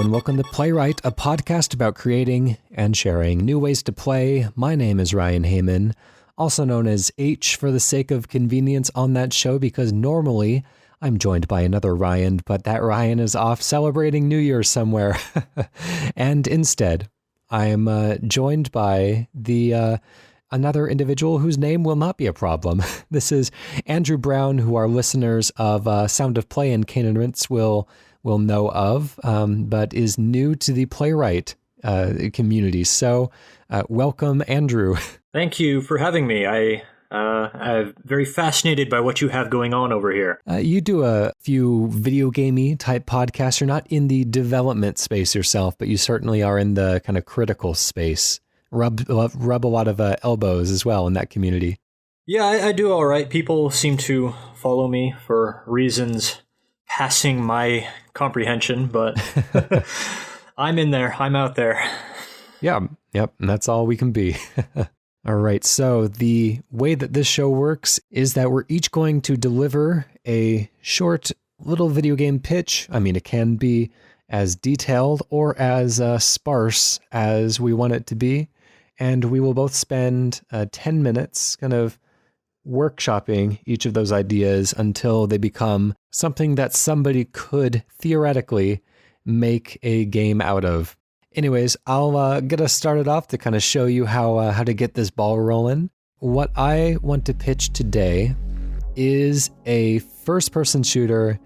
and welcome to Playwright, a podcast about creating and sharing new ways to play. My name is Ryan Hamann, also known as H for the sake of convenience on that show, because normally I'm joined by another Ryan, but that Ryan is off celebrating New Year's somewhere. And instead, I am joined by another individual whose name will not be a problem. This is Andrew Brown, who our listeners of Sound of Play and Cane and Rinse will know of, but is new to the Playwright community. So welcome, Andrew. Thank you for having me. I'm very fascinated by what you have going on over here. You do a few video gamey type podcasts. You're not in the development space yourself, but you certainly are in the kind of critical space. Rub a lot of elbows as well in that community. Yeah, I do all right. People seem to follow me for reasons passing my comprehension, but I'm in there. I'm out there. Yeah, yep, and that's all we can be. All right, so the way that this show works is that we're each going to deliver a short little video game pitch. I mean, it can be as detailed or as sparse as we want it to be. And we will both spend 10 minutes kind of workshopping each of those ideas until they become something that somebody could theoretically make a game out of. Anyways, I'll get us started off to kind of show you how to get this ball rolling. What I want to pitch today is a first-person shooter,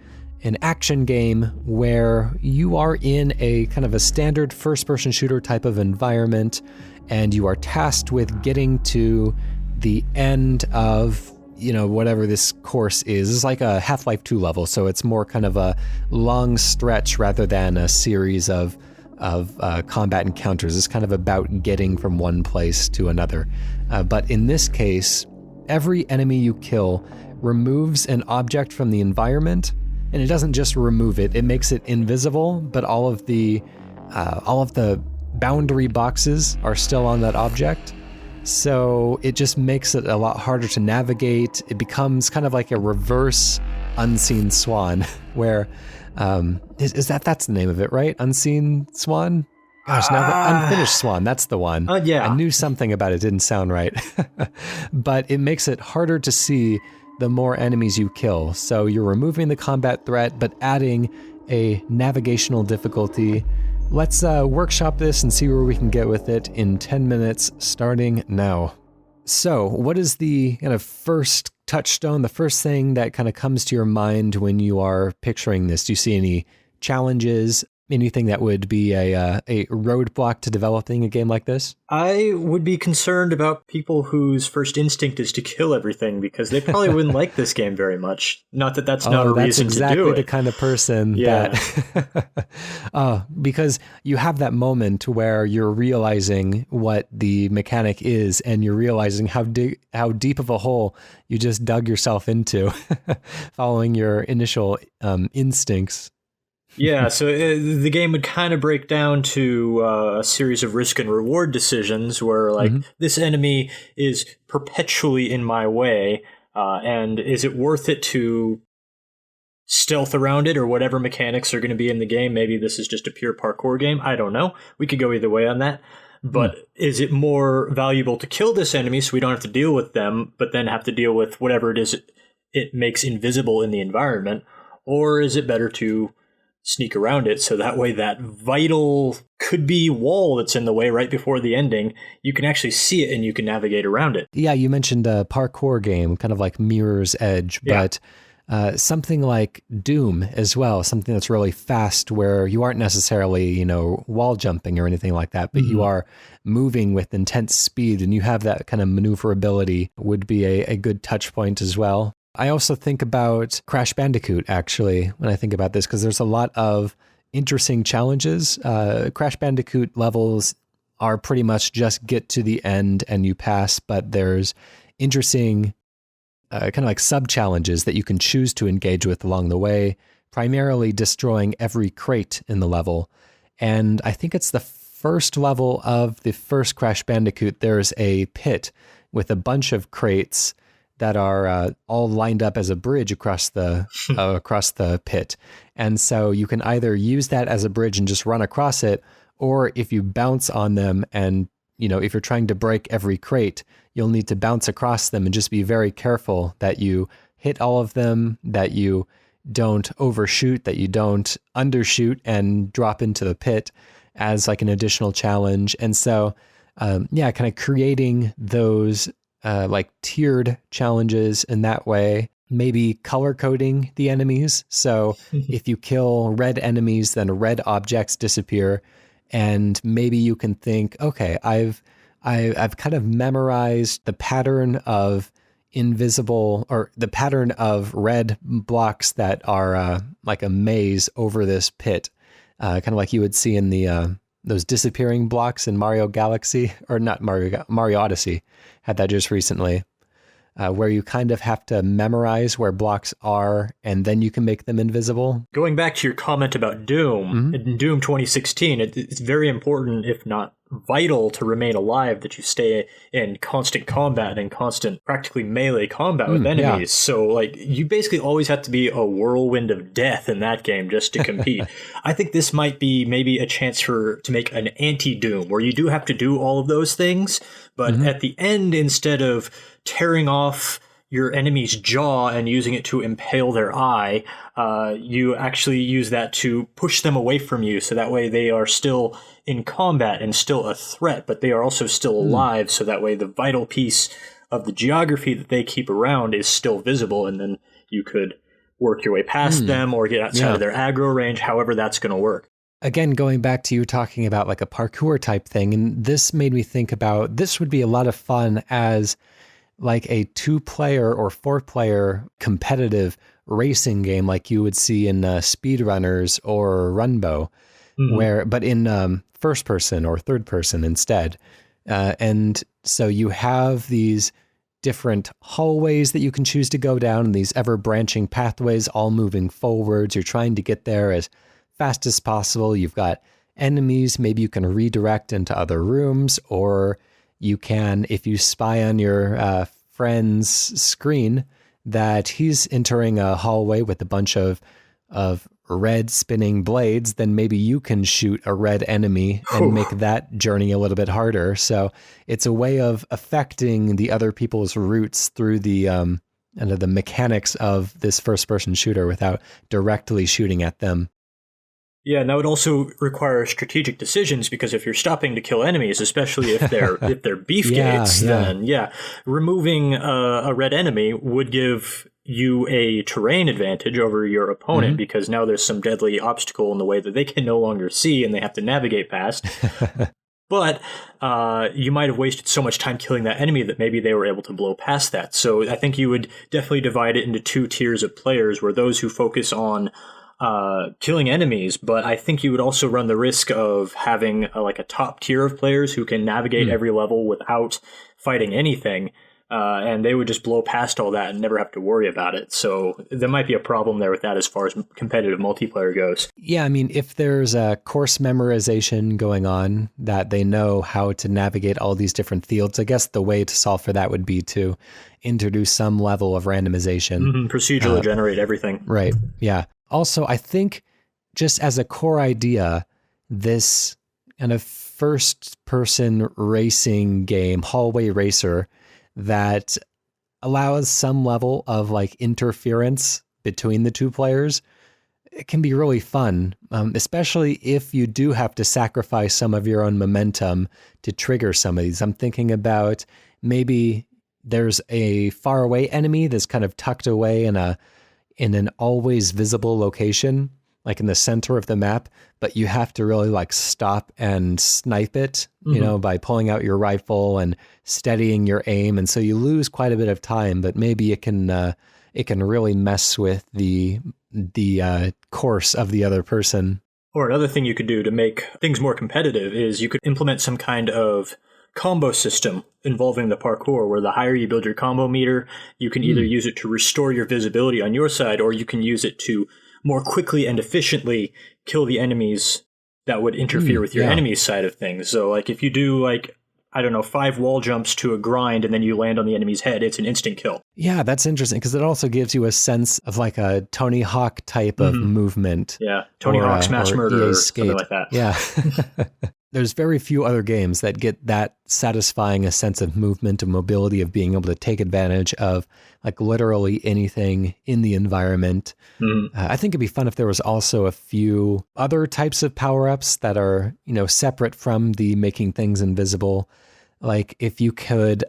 an action game where you are in a kind of a standard first-person shooter type of environment, and you are tasked with getting to the end of, whatever this course is. It's like a Half-Life 2 level, so it's more kind of a long stretch rather than a series of combat encounters. It's kind of about getting from one place to another. But in this case, every enemy you kill removes an object from the environment, and it doesn't just remove it, it makes it invisible, but all of the boundary boxes are still on that object. So it just makes it a lot harder to navigate. It becomes kind of like a reverse Unseen Swan, where that's the name of it, right? Unseen Swan? Gosh, now the Unfinished Swan, that's the one. Yeah. I knew something about it didn't sound right. But it makes it harder to see the more enemies you kill. So you're removing the combat threat, but adding a navigational difficulty. Let's workshop this and see where we can get with it in 10 minutes, starting now. So what is the kind of first touchstone, the first thing that kind of comes to your mind when you are picturing this? Do you see any challenges, anything that would be a roadblock to developing a game like this? I would be concerned about people whose first instinct is to kill everything, because they probably wouldn't like this game very much. Not that that's not a reason to do it. That's exactly the kind of person that... because you have that moment where you're realizing what the mechanic is, and you're realizing how deep of a hole you just dug yourself into following your initial instincts. Yeah, so the game would kind of break down to a series of risk and reward decisions where, this enemy is perpetually in my way, and is it worth it to stealth around it, or whatever mechanics are going to be in the game? Maybe this is just a pure parkour game. I don't know. We could go either way on that. But is it more valuable to kill this enemy so we don't have to deal with them, but then have to deal with whatever it is it makes invisible in the environment? Or is it better to sneak around it, so that way that vital could-be wall that's in the way right before the ending, you can actually see it and you can navigate around it? Yeah, you mentioned a parkour game, kind of like Mirror's Edge, but something like Doom as well, something that's really fast where you aren't necessarily, wall jumping or anything like that, but you are moving with intense speed and you have that kind of maneuverability would be a good touch point as well. I also think about Crash Bandicoot, actually, when I think about this, because there's a lot of interesting challenges. Crash Bandicoot levels are pretty much just get to the end and you pass, but there's interesting kind of like sub-challenges that you can choose to engage with along the way, primarily destroying every crate in the level. And I think it's the first level of the first Crash Bandicoot, there's a pit with a bunch of crates that are all lined up as a bridge across the pit. And so you can either use that as a bridge and just run across it, or if you bounce on them and, if you're trying to break every crate, you'll need to bounce across them and just be very careful that you hit all of them, that you don't overshoot, that you don't undershoot and drop into the pit as like an additional challenge. And so, kind of creating those like tiered challenges in that way, maybe color coding the enemies. So if you kill red enemies, then red objects disappear. And maybe you can think, okay, I've kind of memorized the pattern of invisible, or the pattern of red blocks that are like a maze over this pit, kind of like you would see in the those disappearing blocks in Mario Galaxy, or not Mario Odyssey had that just recently, where you kind of have to memorize where blocks are and then you can make them invisible. Going back to your comment about Doom, in Doom 2016, it's very important, if not vital, to remain alive, that you stay in constant combat and constant, practically melee combat with enemies. Yeah. So, like, you basically always have to be a whirlwind of death in that game just to compete. I think this might be maybe a chance to make an anti-Doom, where you do have to do all of those things, but at the end, instead of tearing off your enemy's jaw and using it to impale their eye, you actually use that to push them away from you, so that way they are still in combat and still a threat, but they are also still alive, so that way the vital piece of the geography that they keep around is still visible, and then you could work your way past them or get outside of their aggro range, however that's going to work. Again, going back to you talking about like a parkour type thing, and this made me think about, this would be a lot of fun as like a 2-player or 4-player competitive racing game like you would see in Speedrunners or Runbow, but in first person or third person instead. And so you have these different hallways that you can choose to go down, and these ever branching pathways all moving forwards. You're trying to get there as fast as possible. You've got enemies, maybe you can redirect into other rooms, or you can, if you spy on your friend's screen that he's entering a hallway with a bunch of red spinning blades, then maybe you can shoot a red enemy and make that journey a little bit harder. So it's a way of affecting the other people's routes through the the mechanics of this first-person shooter without directly shooting at them. Yeah, and that would also require strategic decisions, because if you're stopping to kill enemies, especially if they're beefgates, then removing a red enemy would give you a terrain advantage over your opponent, because now there's some deadly obstacle in the way that they can no longer see and they have to navigate past. But you might have wasted so much time killing that enemy that maybe they were able to blow past that. So I think you would definitely divide it into 2 tiers of players, where those who focus on killing enemies, but I think you would also run the risk of having a top tier of players who can navigate every level without fighting anything, and they would just blow past all that and never have to worry about it. So there might be a problem there with that as far as competitive multiplayer goes. Yeah, I mean, if there's a course memorization going on, that they know how to navigate all these different fields, I guess the way to solve for that would be to introduce some level of randomization. Procedurally generate everything. Right, yeah. Also, I think just as a core idea, this kind of first-person racing game, hallway racer, that allows some level of like interference between the 2 players, it can be really fun, especially if you do have to sacrifice some of your own momentum to trigger some of these. I'm thinking about maybe there's a faraway enemy that's kind of tucked away in an always visible location, like in the center of the map, but you have to really like stop and snipe it, by pulling out your rifle and steadying your aim. And so you lose quite a bit of time, but maybe it can really mess with the course of the other person. Or another thing you could do to make things more competitive is you could implement some kind of combo system involving the parkour, where the higher you build your combo meter, you can either use it to restore your visibility on your side, or you can use it to more quickly and efficiently kill the enemies that would interfere with your enemy's side of things. So like if you do like I don't know, 5 wall jumps to a grind and then you land on the enemy's head, it's an instant kill. Yeah, that's interesting because it also gives you a sense of like a Tony Hawk type of movement. Yeah, Tony Hawk's Mass Murder or something like that. Yeah. There's very few other games that get that satisfying a sense of movement and mobility of being able to take advantage of like literally anything in the environment. I think it'd be fun if there was also a few other types of power-ups that are, separate from the making things invisible. Like if you could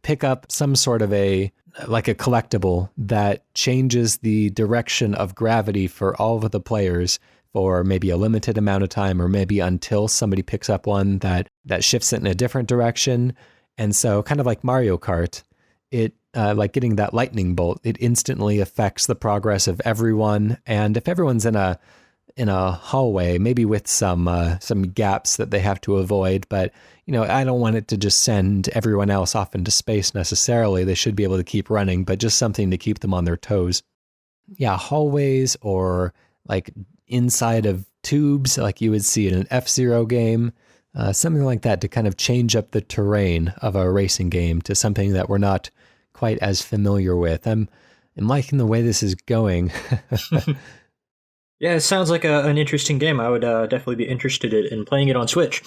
pick up some sort of a collectible that changes the direction of gravity for all of the players for maybe a limited amount of time, or maybe until somebody picks up one that shifts it in a different direction. And so kind of like Mario Kart, it like getting that lightning bolt, it instantly affects the progress of everyone. And if everyone's in a hallway, maybe with some gaps that they have to avoid, but I don't want it to just send everyone else off into space necessarily. They should be able to keep running, but just something to keep them on their toes. Yeah, hallways or like inside of tubes like you would see in an F-Zero game, something like that to kind of change up the terrain of a racing game to something that we're not quite as familiar with. I'm liking the way this is going. Yeah, it sounds like an interesting game. I would definitely be interested in playing it on Switch.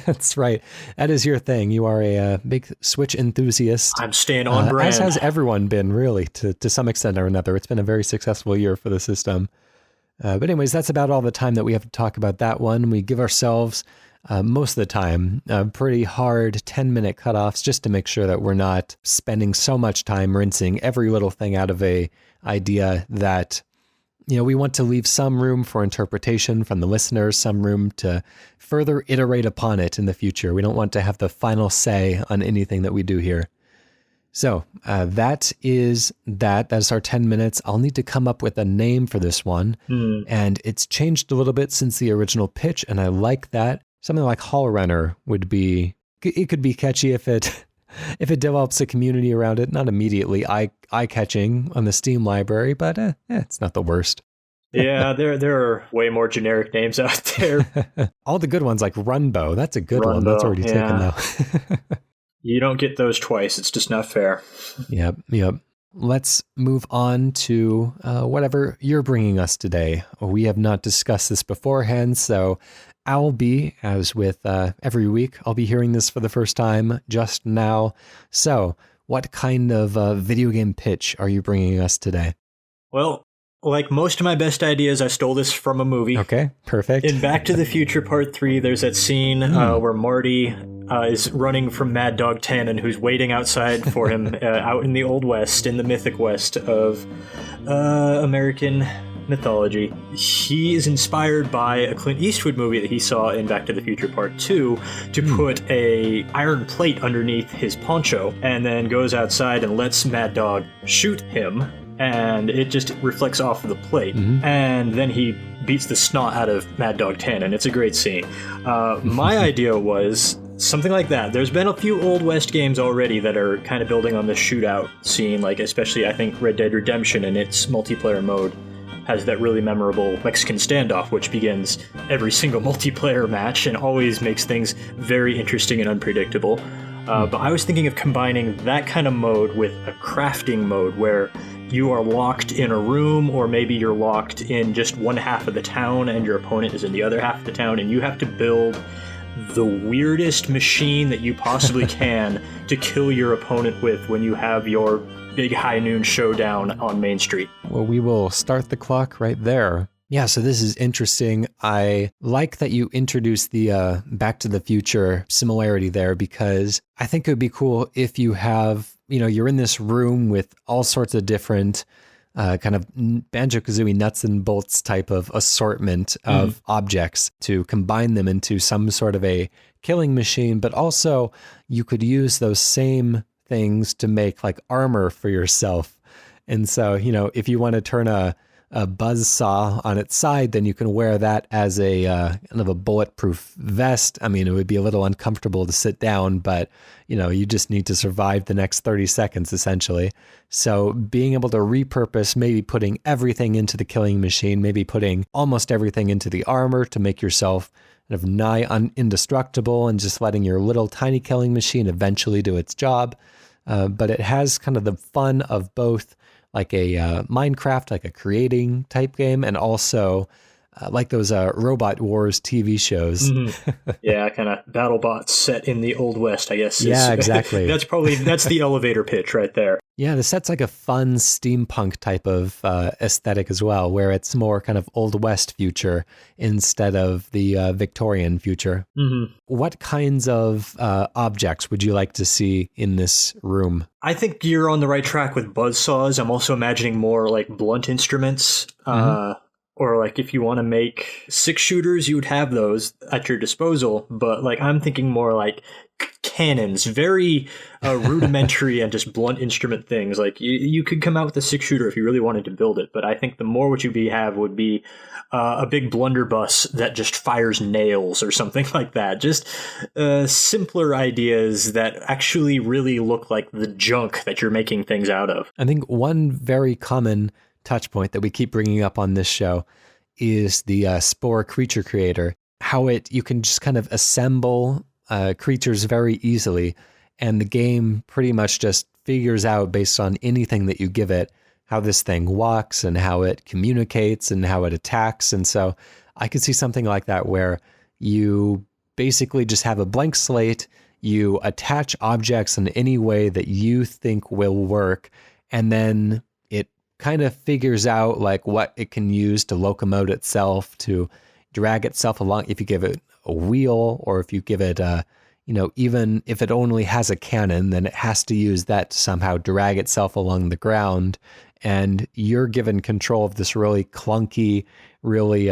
That's right. That is your thing. You are a big Switch enthusiast. I'm staying on brand. As has everyone been, really, to some extent or another. It's been a very successful year for the system. But anyways, that's about all the time that we have to talk about that one. We give ourselves, most of the time, pretty hard 10-minute cutoffs just to make sure that we're not spending so much time rinsing every little thing out of a idea that, we want to leave some room for interpretation from the listeners, some room to further iterate upon it in the future. We don't want to have the final say on anything that we do here. So that is that. That's our 10 minutes. I'll need to come up with a name for this one. And it's changed a little bit since the original pitch, and I like that. Something like HallRunner would be, it could be catchy if it develops a community around it. Not immediately eye-catching on the Steam library, but it's not the worst. Yeah, there are way more generic names out there. All the good ones like Runbow. That's a good one. That's already taken though. You don't get those twice. It's just not fair. Yep. Let's move on to whatever you're bringing us today. We have not discussed this beforehand, so I'll be, as with every week, I'll be hearing this for the first time just now. So what kind of video game pitch are you bringing us today? Well, like most of my best ideas, I stole this from a movie. Okay, perfect. In Back to the Future Part 3, there's that scene where Marty is running from Mad Dog Tannen, who's waiting outside for him out in the Old West, in the mythic West of American mythology. He is inspired by a Clint Eastwood movie that he saw in Back to the Future Part 2 to put a iron plate underneath his poncho, and then goes outside and lets Mad Dog shoot him, and it just reflects off of the plate. And then he beats the snot out of Mad Dog Tannen. It's a great scene. My idea was something like that. There's been a few Old West games already that are kind of building on the shootout scene, like especially I think Red Dead Redemption in its multiplayer mode has that really memorable Mexican standoff, which begins every single multiplayer match and always makes things very interesting and unpredictable. But I was thinking of combining that kind of mode with a crafting mode where you are locked in a room, or maybe you're locked in just one half of the town and your opponent is in the other half of the town, and you have to build the weirdest machine that you possibly can to kill your opponent with when you have your big high noon showdown on Main Street. Well, we will start the clock right there. Yeah, so this is interesting. I like that you introduced the Back to the Future similarity there, because I think it would be cool if you have, you're in this room with all sorts of different kind of Banjo-Kazooie nuts and bolts type of assortment of objects to combine them into some sort of a killing machine, but also you could use those same things to make like armor for yourself. And so, if you want to turn a buzz saw on its side, then you can wear that as a kind of a bulletproof vest. I mean, it would be a little uncomfortable to sit down, but you just need to survive the next 30 seconds essentially. So being able to repurpose, maybe putting everything into the killing machine, maybe putting almost everything into the armor to make yourself kind of nigh indestructible, and just letting your little tiny killing machine eventually do its job. But it has kind of the fun of both like a Minecraft, like a creating type game, and also like those Robot Wars TV shows. Mm-hmm. Yeah, kind of BattleBots set in the Old West, I guess. Yeah, exactly. That's the elevator pitch right there. Yeah, the set's like a fun steampunk type of aesthetic as well, where it's more kind of Old West future instead of the Victorian future. Mm-hmm. What kinds of objects would you like to see in this room? I think you're on the right track with buzzsaws. I'm also imagining more like blunt instruments. Or like if you want to make 6-shooters, you would have those at your disposal. But like I'm thinking more like cannons, very rudimentary and just blunt instrument things. Like you could come out with a 6-shooter if you really wanted to build it. But I think the more what you have would be a big blunderbuss that just fires nails or something like that. Just simpler ideas that actually really look like the junk that you're making things out of. I think one very common touch point that we keep bringing up on this show is the Spore creature creator. How you can just kind of assemble creatures very easily, and the game pretty much just figures out based on anything that you give it how this thing walks and how it communicates and how it attacks. And so I could see something like that where you basically just have a blank slate, you attach objects in any way that you think will work, and then kind of figures out like what it can use to locomote itself, to drag itself along. If you give it a wheel, or if you give it even if it only has a cannon, then it has to use that to somehow drag itself along the ground. And you're given control of this really clunky, really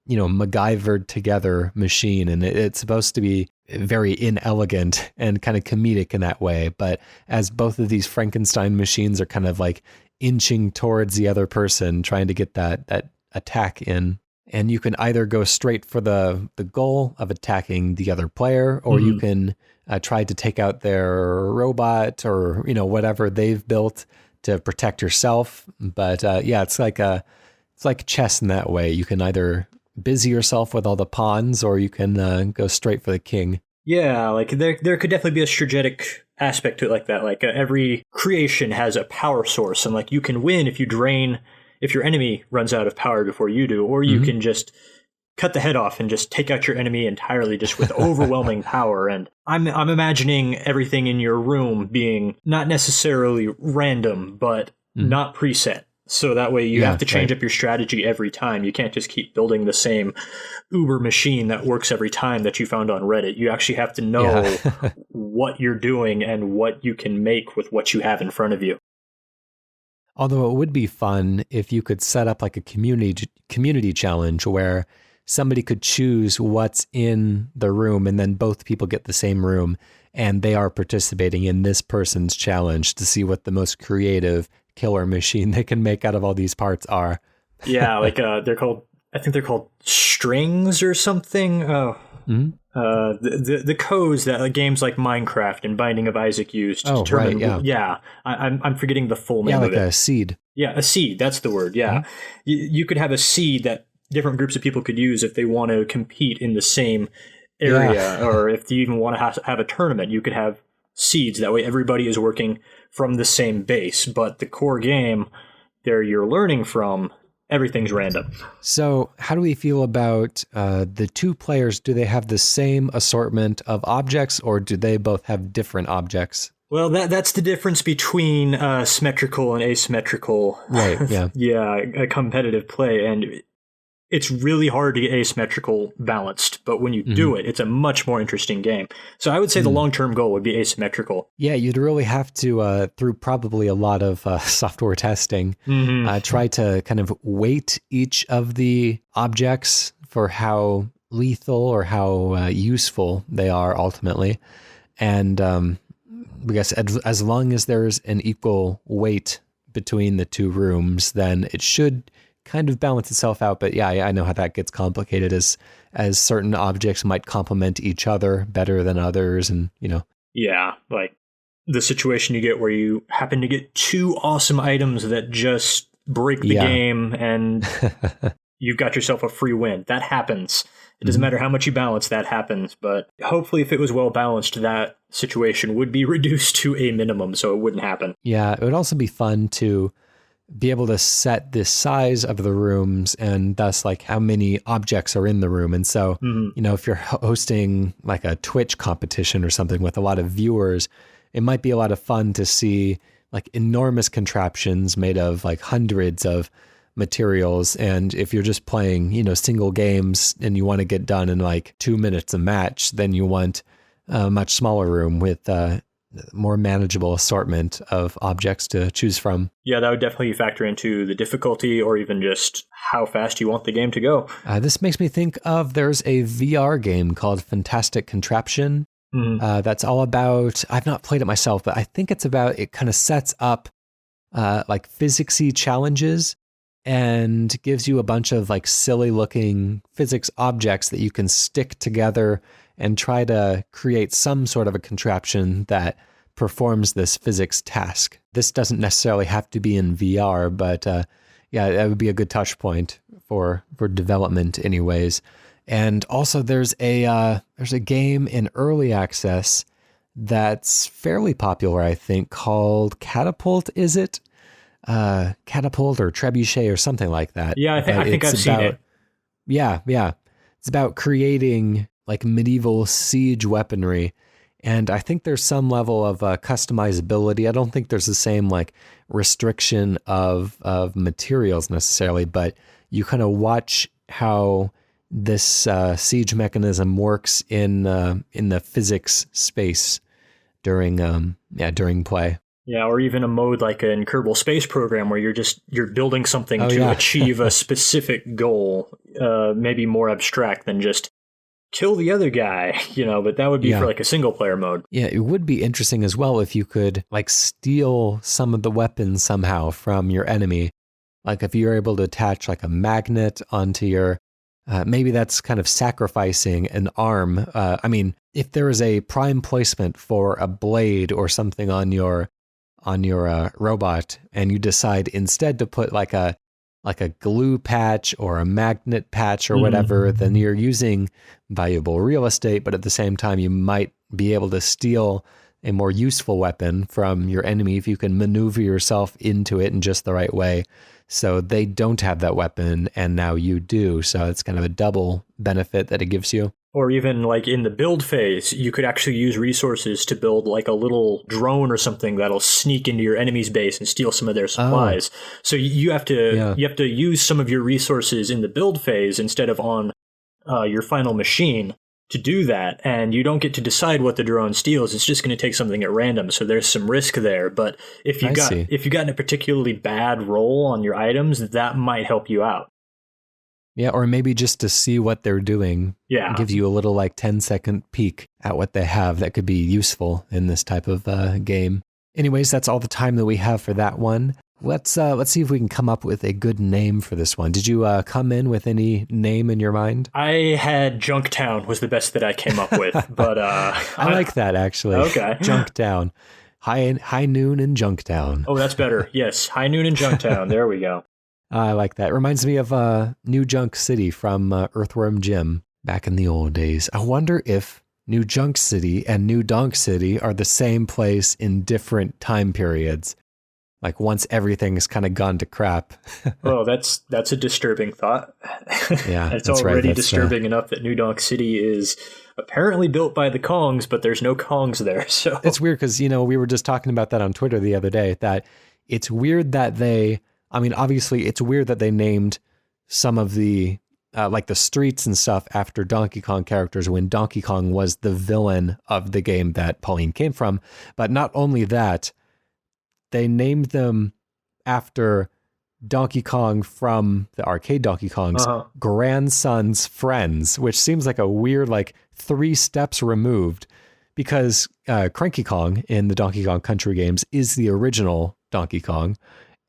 MacGyvered together machine, and it's supposed to be very inelegant and kind of comedic in that way. But as both of these Frankenstein machines are kind of like inching towards the other person, trying to get that attack in, and you can either go straight for the goal of attacking the other player, or you can try to take out their robot or whatever they've built to protect yourself. But it's like chess in that way. You can either busy yourself with all the pawns, or you can go straight for the king. Yeah, like there could definitely be a strategic aspect to it like that. Like every creation has a power source, and like you can win if your enemy runs out of power before you do, or you can just cut the head off and just take out your enemy entirely just with overwhelming power. And I'm imagining everything in your room being not necessarily random, but not preset. So that way you have to change up your strategy every time. You can't just keep building the same Uber machine that works every time that you found on Reddit. You actually have to know what you're doing and what you can make with what you have in front of you. Although it would be fun if you could set up like a community challenge where somebody could choose what's in the room, and then both people get the same room, and they are participating in this person's challenge to see what the most creative killer machine they can make out of all these parts are. Yeah, like they're called strings or something. Oh, the codes that games like Minecraft and Binding of Isaac use to determine. Right, yeah. I'm forgetting the full name of it. Yeah, like a seed. Yeah, a seed. That's the word. Yeah, you could have a seed that different groups of people could use if they want to compete in the same area, or if you even want to have a tournament, you could have seeds. That way, everybody is working from the same base, but the core game there you're learning from, everything's random. So how do we feel about the two players? Do they have the same assortment of objects, or do they both have different objects? Well, that's the difference between symmetrical and asymmetrical. Right, yeah. A competitive play, and it's really hard to get asymmetrical balanced, but when you do it, it's a much more interesting game. So I would say the long-term goal would be asymmetrical. Yeah, you'd really have to, through probably a lot of software testing, try to kind of weight each of the objects for how lethal or how useful they are ultimately. And I guess as long as there's an equal weight between the two rooms, then it should kind of balance itself out. But yeah, I know how that gets complicated as certain objects might complement each other better than others. And, Yeah, like the situation you get where you happen to get two awesome items that just break the game and you've got yourself a free win. That happens. It doesn't matter how much you balance, that happens. But hopefully if it was well balanced, that situation would be reduced to a minimum so it wouldn't happen. Yeah, it would also be fun to be able to set the size of the rooms and thus like how many objects are in the room. And so, if you're hosting like a Twitch competition or something with a lot of viewers, it might be a lot of fun to see like enormous contraptions made of like hundreds of materials. And if you're just playing, single games and you want to get done in like 2 minutes a match, then you want a much smaller room with more manageable assortment of objects to choose from. Yeah, that would definitely factor into the difficulty or even just how fast you want the game to go. This makes me think of, there's a VR game called Fantastic Contraption. That's all about, I've not played it myself, but I think it's about, it kind of sets up like physicsy challenges and gives you a bunch of like silly looking physics objects that you can stick together and try to create some sort of a contraption that performs this physics task. This doesn't necessarily have to be in VR, but that would be a good touch point for development anyways. And also there's a game in early access that's fairly popular, I think, called Catapult, is it? Catapult or Trebuchet or something like that. Yeah, I think I've seen it. Yeah. It's about creating like medieval siege weaponry. And I think there's some level of customizability. I don't think there's the same like restriction of materials necessarily, but you kind of watch how this siege mechanism works in the physics space during play. Yeah, or even a mode like in Kerbal Space Program where you're building something to achieve a specific goal, maybe more abstract than just kill the other guy, but that would be for like a single player mode. Yeah, it would be interesting as well if you could like steal some of the weapons somehow from your enemy. Like if you're able to attach like a magnet onto your, maybe that's kind of sacrificing an arm. If there is a prime placement for a blade or something on your robot, and you decide instead to put like a glue patch or a magnet patch or whatever, then you're using valuable real estate, but at the same time you might be able to steal a more useful weapon from your enemy if you can maneuver yourself into it in just the right way. So they don't have that weapon and now you do. So it's kind of a double benefit that it gives you. Or even like in the build phase, you could actually use resources to build like a little drone or something that'll sneak into your enemy's base and steal some of their supplies. So you have to use some of your resources in the build phase instead of on your final machine to do that. And you don't get to decide what the drone steals. It's just going to take something at random. So there's some risk there. But if you got in a particularly bad roll on your items, that might help you out. Yeah, or maybe just to see what they're doing. Yeah. It gives you a little like 10-second peek at what they have that could be useful in this type of game. Anyways, that's all the time that we have for that one. Let's see if we can come up with a good name for this one. Did you come in with any name in your mind? I had Junktown was the best that I came up with, but I like that actually. Okay. Junktown. High Noon in Junktown. Oh, that's better. Yes, High Noon in Junktown. There we go. I like that. It reminds me of New Junk City from Earthworm Jim back in the old days. I wonder if New Junk City and New Donk City are the same place in different time periods. Like once everything's kind of gone to crap. Oh, that's a disturbing thought. Yeah, it's already disturbing enough that New Donk City is apparently built by the Kongs, but there's no Kongs there. So it's weird because, we were just talking about that on Twitter the other day, that it's weird that obviously it's weird that they named some of the, like the streets and stuff after Donkey Kong characters when Donkey Kong was the villain of the game that Pauline came from. But not only that, they named them after Donkey Kong from the arcade Donkey Kong's grandson's friends, which seems like a weird, like 3 steps removed, because Cranky Kong in the Donkey Kong Country games is the original Donkey Kong.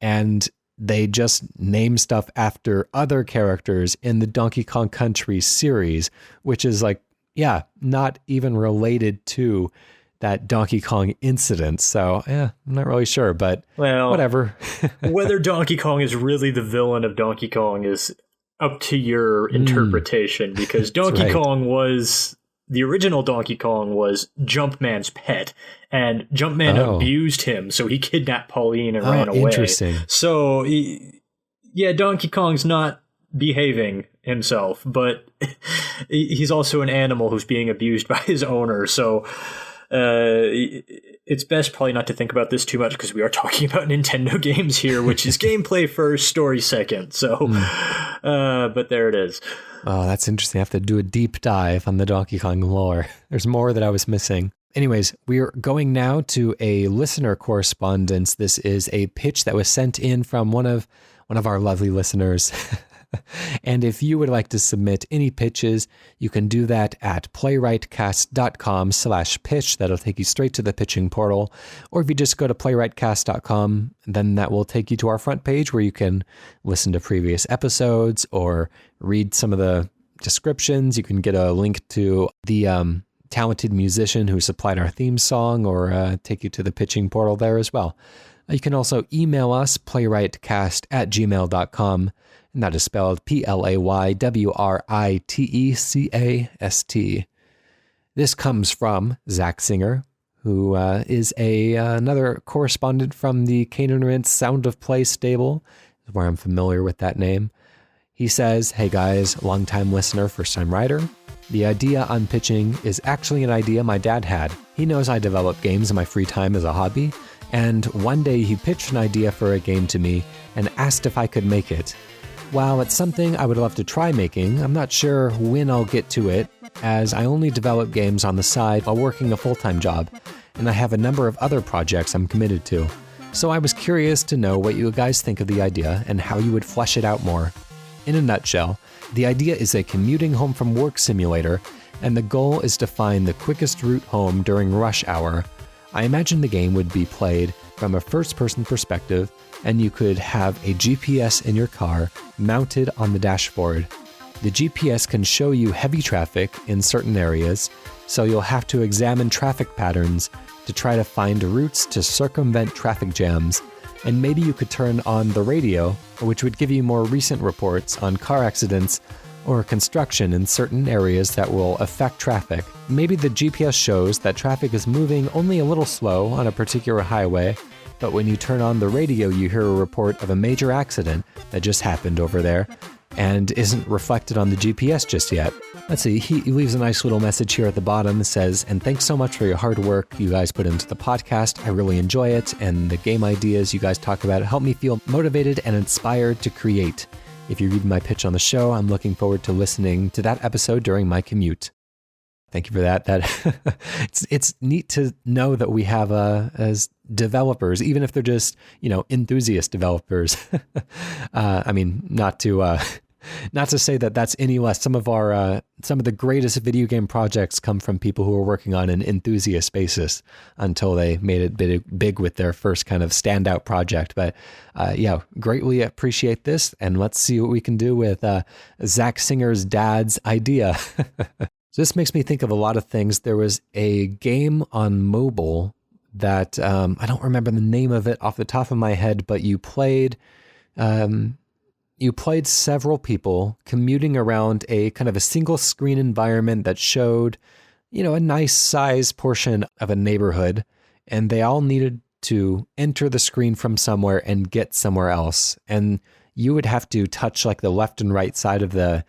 And they just name stuff after other characters in the Donkey Kong Country series, which is like, yeah, not even related to that Donkey Kong incident. So, yeah, I'm not really sure, but whatever. Whether Donkey Kong is really the villain of Donkey Kong is up to your interpretation, because Donkey Kong was... The original Donkey Kong was Jumpman's pet, and Jumpman abused him, so he kidnapped Pauline and ran away. Interesting. So, yeah, Donkey Kong's not behaving himself, but he's also an animal who's being abused by his owner, so it's best probably not to think about this too much, because we are talking about Nintendo games here, which is gameplay first, story second, so, but there it is. Oh, that's interesting. I have to do a deep dive on the Donkey Kong lore. There's more that I was missing. Anyways, we're going now to a listener correspondence. This is a pitch that was sent in from one of our lovely listeners. And if you would like to submit any pitches, you can do that at playwrightcast.com/pitch. That'll take you straight to the pitching portal. Or if you just go to playwrightcast.com, then that will take you to our front page where you can listen to previous episodes or read some of the descriptions. You can get a link to the talented musician who supplied our theme song, or take you to the pitching portal there as well. You can also email us, playwrightcast@gmail.com. And that is spelled PLAYWRITECAST. This comes from Zac Singer, who is another correspondent from the Canaan Rinse Sound of Play stable, where I'm familiar with that name. He says, "Hey guys, longtime listener, first-time writer. The idea I'm pitching is actually an idea my dad had. He knows I develop games in my free time as a hobby, and one day he pitched an idea for a game to me and asked if I could make it. While it's something I would love to try making, I'm not sure when I'll get to it, as I only develop games on the side while working a full-time job, and I have a number of other projects I'm committed to. So I was curious to know what you guys think of the idea and how you would flesh it out more. In a nutshell, the idea is a commuting home from work simulator, and the goal is to find the quickest route home during rush hour. I imagine the game would be played from a first-person perspective, and you could have a GPS in your car mounted on the dashboard. The GPS can show you heavy traffic in certain areas, so you'll have to examine traffic patterns to try to find routes to circumvent traffic jams. And maybe you could turn on the radio, which would give you more recent reports on car accidents or construction in certain areas that will affect traffic. Maybe the GPS shows that traffic is moving only a little slow on a particular highway, but when you turn on the radio, you hear a report of a major accident that just happened over there and isn't reflected on the GPS just yet. Let's see, he leaves a nice little message here at the bottom. It says, "And thanks so much for your hard work you guys put into the podcast. I really enjoy it, and the game ideas you guys talk about help me feel motivated and inspired to create. If you read my pitch on the show, I'm looking forward to listening to that episode during my commute." Thank you for that. It's neat to know that we have as developers, even if they're just enthusiast developers. I mean, not to say that that's any less. Some of the greatest video game projects come from people who are working on an enthusiast basis until they made it big with their first kind of standout project. But yeah, greatly appreciate this, and let's see what we can do with Zac Singer's dad's idea. So this makes me think of a lot of things. There was a game on mobile that I don't remember the name of it off the top of my head, but you played several people commuting around a kind of a single screen environment that showed, a nice size portion of a neighborhood, and they all needed to enter the screen from somewhere and get somewhere else. And you would have to touch like the left and right side of the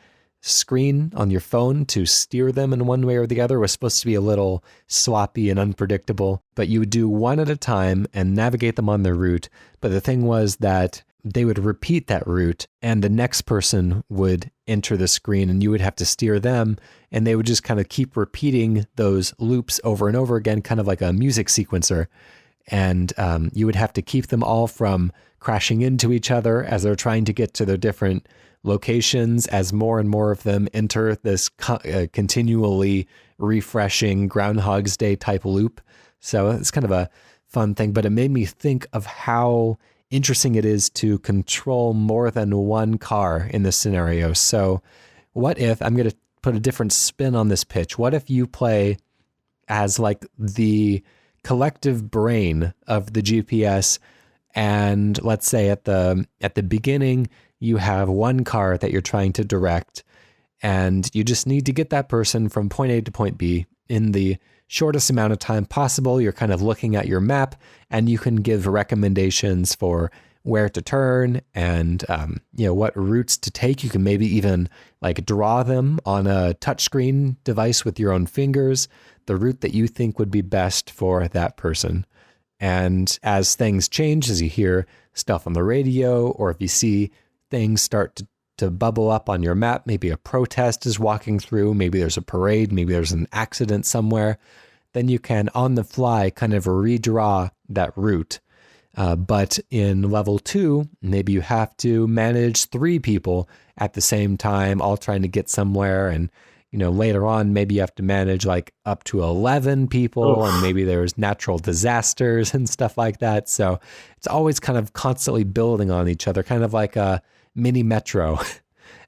screen on your phone to steer them in one way or the other. It was supposed to be a little sloppy and unpredictable, but you would do one at a time and navigate them on their route. But the thing was that they would repeat that route, and the next person would enter the screen and you would have to steer them, and they would just kind of keep repeating those loops over and over again, kind of like a music sequencer. And you would have to keep them all from crashing into each other as they're trying to get to their different locations, as more and more of them enter this continually refreshing Groundhog's Day type loop. So it's kind of a fun thing, but it made me think of how interesting it is to control more than one car in this scenario. So what if, I'm going to put a different spin on this pitch. What if you play as like the collective brain of the GPS, and let's say at the beginning you have one car that you're trying to direct, and you just need to get that person from point A to point B in the shortest amount of time possible. You're kind of looking at your map, and you can give recommendations for where to turn and what routes to take. You can maybe even like draw them on a touchscreen device with your own fingers, the route that you think would be best for that person. And as things change, as you hear stuff on the radio, or if you see things start to bubble up on your map, maybe a protest is walking through, maybe there's a parade, maybe there's an accident somewhere, then you can on the fly kind of redraw that route. But in level 2, maybe you have to manage 3 people at the same time, all trying to get somewhere. And, later on, maybe you have to manage like up to 11 people, and maybe there's natural disasters and stuff like that. So it's always kind of constantly building on each other, kind of like a mini Metro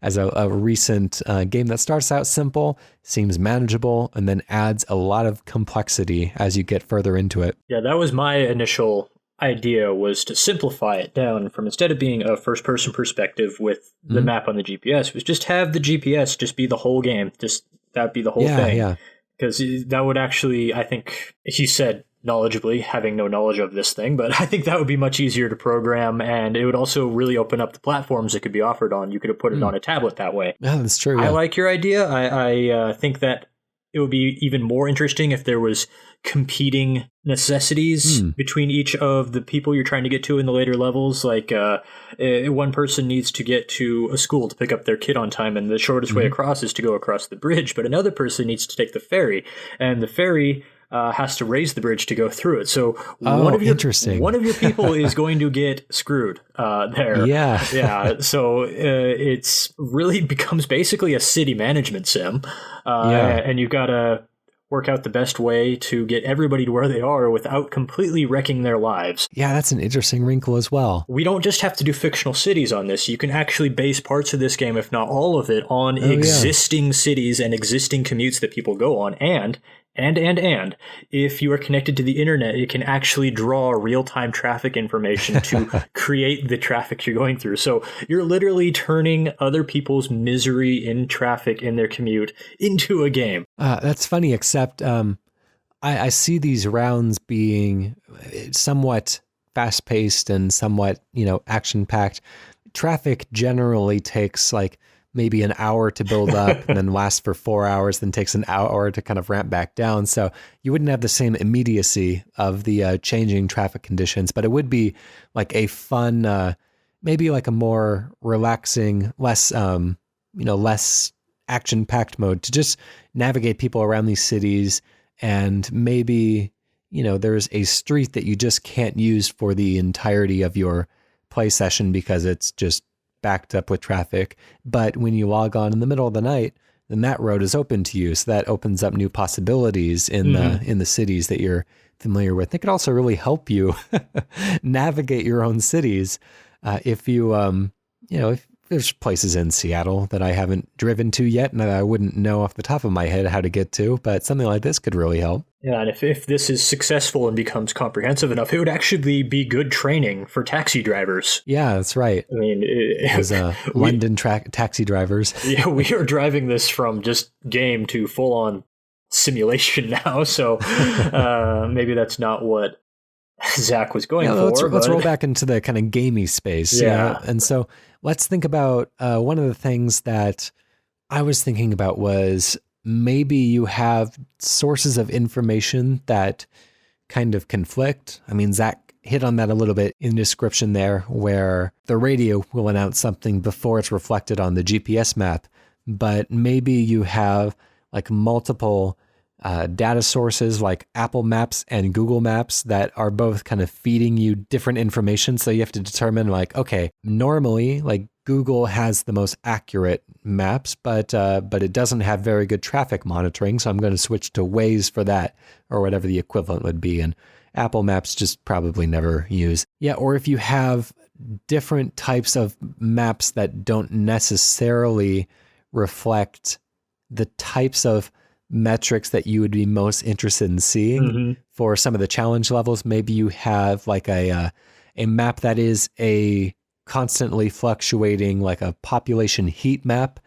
as a recent game that starts out simple, seems manageable, and then adds a lot of complexity as you get further into it. Yeah, that was my initial idea, was to simplify it down from, instead of being a first-person perspective with the map on the GPS, was just have the GPS just be the whole game. Just that'd be the whole thing. Yeah. Because that would actually, I think, he said knowledgeably, having no knowledge of this thing, but I think that would be much easier to program, and it would also really open up the platforms it could be offered on. You could have put it on a tablet that way. Yeah, that's true. Yeah. I like your idea. I think that it would be even more interesting if there was competing necessities between each of the people you're trying to get to in the later levels. Like one person needs to get to a school to pick up their kid on time, and the shortest way across is to go across the bridge, but another person needs to take the ferry, and the ferry has to raise the bridge to go through it. So one of your people is going to get screwed there. Yeah. Yeah. So it's really becomes basically a city management sim. And you've got to work out the best way to get everybody to where they are without completely wrecking their lives. Yeah, that's an interesting wrinkle as well. We don't just have to do fictional cities on this. You can actually base parts of this game, if not all of it, on existing cities and existing commutes that people go on. And if you are connected to the internet, it can actually draw real-time traffic information to create the traffic you're going through. So you're literally turning other people's misery in traffic in their commute into a game. That's funny, except I see these rounds being somewhat fast-paced and somewhat, action-packed. Traffic generally takes like maybe an hour to build up and then lasts for 4 hours, then takes an hour to kind of ramp back down. So you wouldn't have the same immediacy of the changing traffic conditions, but it would be like a fun, maybe like a more relaxing, less action-packed mode to just navigate people around these cities. And maybe, there's a street that you just can't use for the entirety of your play session because it's just backed up with traffic. But when you log on in the middle of the night, then that road is open to you. So that opens up new possibilities in the cities that you're familiar with. It could also really help you navigate your own cities. If you, if there's places in Seattle that I haven't driven to yet and that I wouldn't know off the top of my head how to get to, but something like this could really help. Yeah, and if this is successful and becomes comprehensive enough, it would actually be good training for taxi drivers. Yeah, that's right. I mean, as London taxi drivers. Yeah, we are driving this from just game to full-on simulation now, so maybe that's not what Zach was going for. Let's roll back into the kind of gamey space. Yeah. And so let's think about one of the things that I was thinking about was maybe you have sources of information that kind of conflict. I mean, Zach hit on that a little bit in the description there, where the radio will announce something before it's reflected on the GPS map, but maybe you have like multiple data sources like Apple Maps and Google Maps that are both kind of feeding you different information. So you have to determine like, okay, normally like Google has the most accurate maps, but it doesn't have very good traffic monitoring. So I'm going to switch to Waze for that, or whatever the equivalent would be. And Apple Maps just probably never use. Yeah, or if you have different types of maps that don't necessarily reflect the types of metrics that you would be most interested in seeing for some of the challenge levels. Maybe you have like a map that is a constantly fluctuating, like a population heat map.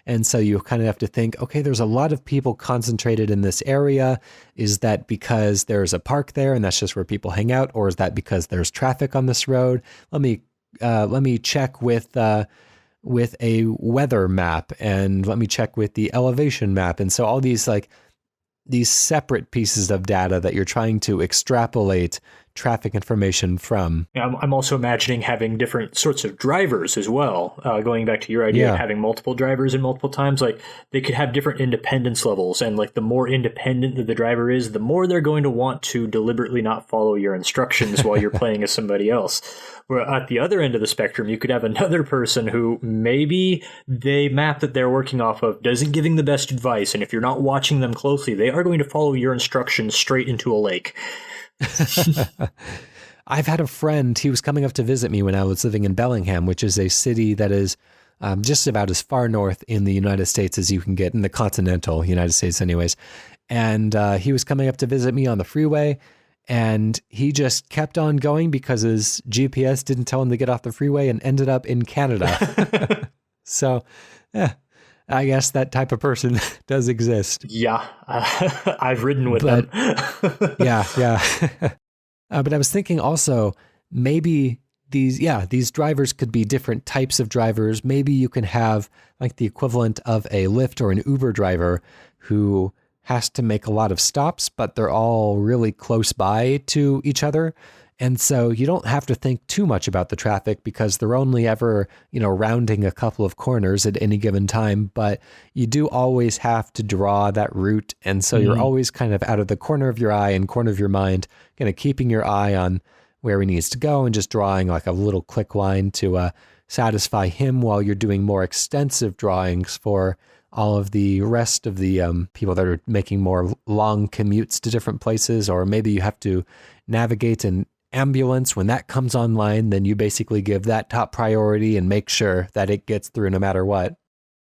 And so you kind of have to think, okay, there's a lot of people concentrated in this area. Is that because there's a park there and that's just where people hang out? Or is that because there's traffic on this road? Let me check with a weather map, and let me check with the elevation map. And so all these separate pieces of data that you're trying to extrapolate traffic information from. Yeah, I'm also imagining having different sorts of drivers as well. Going back to your idea of having multiple drivers in multiple times, like they could have different independence levels, and like the more independent that the driver is, the more they're going to want to deliberately not follow your instructions while you're playing as somebody else. Where at the other end of the spectrum, you could have another person who maybe the map that they're working off of doesn't giving the best advice, and if you're not watching them closely, they are going to follow your instructions straight into a lake. I've had a friend, he was coming up to visit me when I was living in Bellingham, which is a city that is just about as far north in the United States as you can get, in the continental United States anyways. And he was coming up to visit me on the freeway, and he just kept on going because his GPS didn't tell him to get off the freeway, and ended up in Canada. So, yeah. I guess that type of person does exist. Yeah, I've ridden with them. yeah. But I was thinking also, maybe these drivers could be different types of drivers. Maybe you can have like the equivalent of a Lyft or an Uber driver who has to make a lot of stops, but they're all really close by to each other. And so you don't have to think too much about the traffic because they're only ever, rounding a couple of corners at any given time, but you do always have to draw that route. And so you're always kind of out of the corner of your eye and corner of your mind, kind of keeping your eye on where he needs to go and just drawing like a little click line to satisfy him while you're doing more extensive drawings for all of the rest of the people that are making more long commutes to different places. Or maybe you have to navigate an ambulance. When that comes online, then you basically give that top priority and make sure that it gets through no matter what.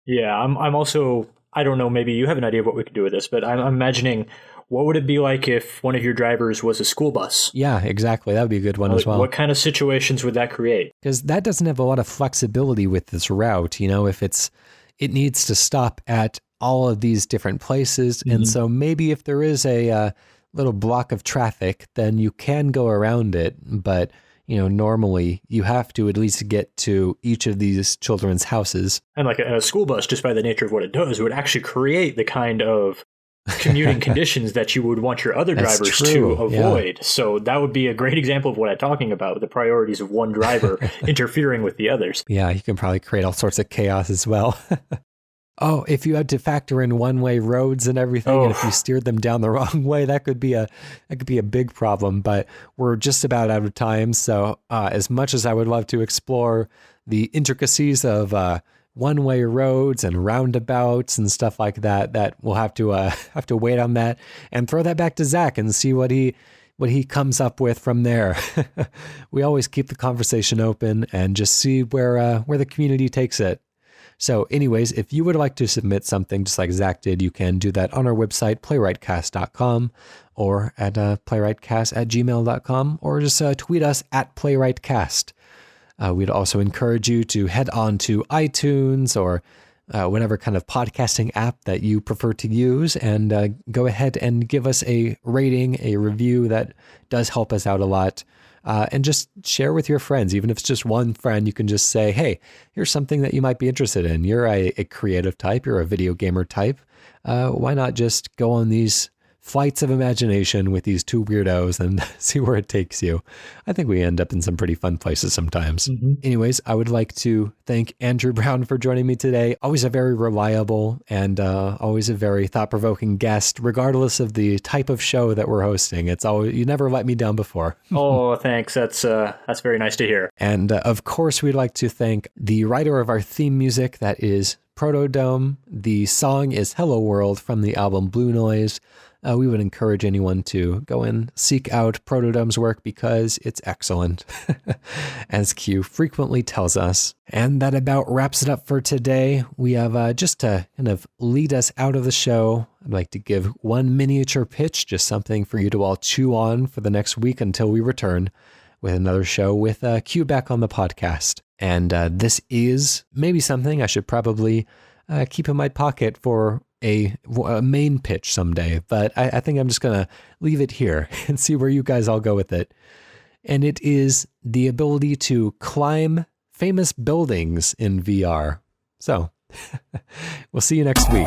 Yeah, I'm also, I don't know, maybe you have an idea of what we could do with this, but I'm imagining, what would it be like if one of your drivers was a school bus? Yeah, exactly. That would be a good one as well. What kind of situations would that create? Because that doesn't have a lot of flexibility with this route. If it needs to stop at all of these different places. And so maybe if there is a little block of traffic, then you can go around it. But, normally you have to at least get to each of these children's houses. And like a school bus, just by the nature of what it does, would actually create the kind of commuting conditions that you would want your other drivers to avoid. Yeah. So that would be a great example of what I'm talking about, the priorities of one driver interfering with the others. Yeah, you can probably create all sorts of chaos as well. Oh, if you had to factor in one-way roads and everything, and if you steered them down the wrong way, that could be a big problem. But we're just about out of time. So as much as I would love to explore the intricacies of one-way roads and roundabouts and stuff like that, that we'll have to wait on that and throw that back to Zac and see what he comes up with from there. We always keep the conversation open and just see where the community takes it. So anyways, if you would like to submit something just like Zac did, you can do that on our website, playwrightcast.com, or at playwrightcast@gmail.com, or just tweet us at playwrightcast. We'd also encourage you to head on to iTunes or whatever kind of podcasting app that you prefer to use, and go ahead and give us a rating, a review. That does help us out a lot. And just share with your friends. Even if it's just one friend, you can just say, hey, here's something that you might be interested in. You're a creative type. You're a video gamer type. Why not just go on these flights of imagination with these two weirdos and see where it takes you? I think we end up in some pretty fun places sometimes. Anyways, I would like to thank Andrew Brown for joining me today. Always a very reliable and always a very thought-provoking guest, regardless of the type of show that we're hosting. It's always, you never let me down before. Oh, thanks. That's very nice to hear. And of course, we'd like to thank the writer of our theme music, that is PROTODOME. The song is Hello World from the album Blue Noise. we would encourage anyone to go and seek out PROTODOME's work because it's excellent, as Q frequently tells us. And that about wraps it up for today. We have, just to kind of lead us out of the show, I'd like to give one miniature pitch, just something for you to all chew on for the next week until we return with another show with Q back on the podcast. And this is maybe something I should probably keep in my pocket for a main pitch someday, but I think I'm just going to leave it here and see where you guys all go with it. And it is the ability to climb famous buildings in VR. So we'll see you next week.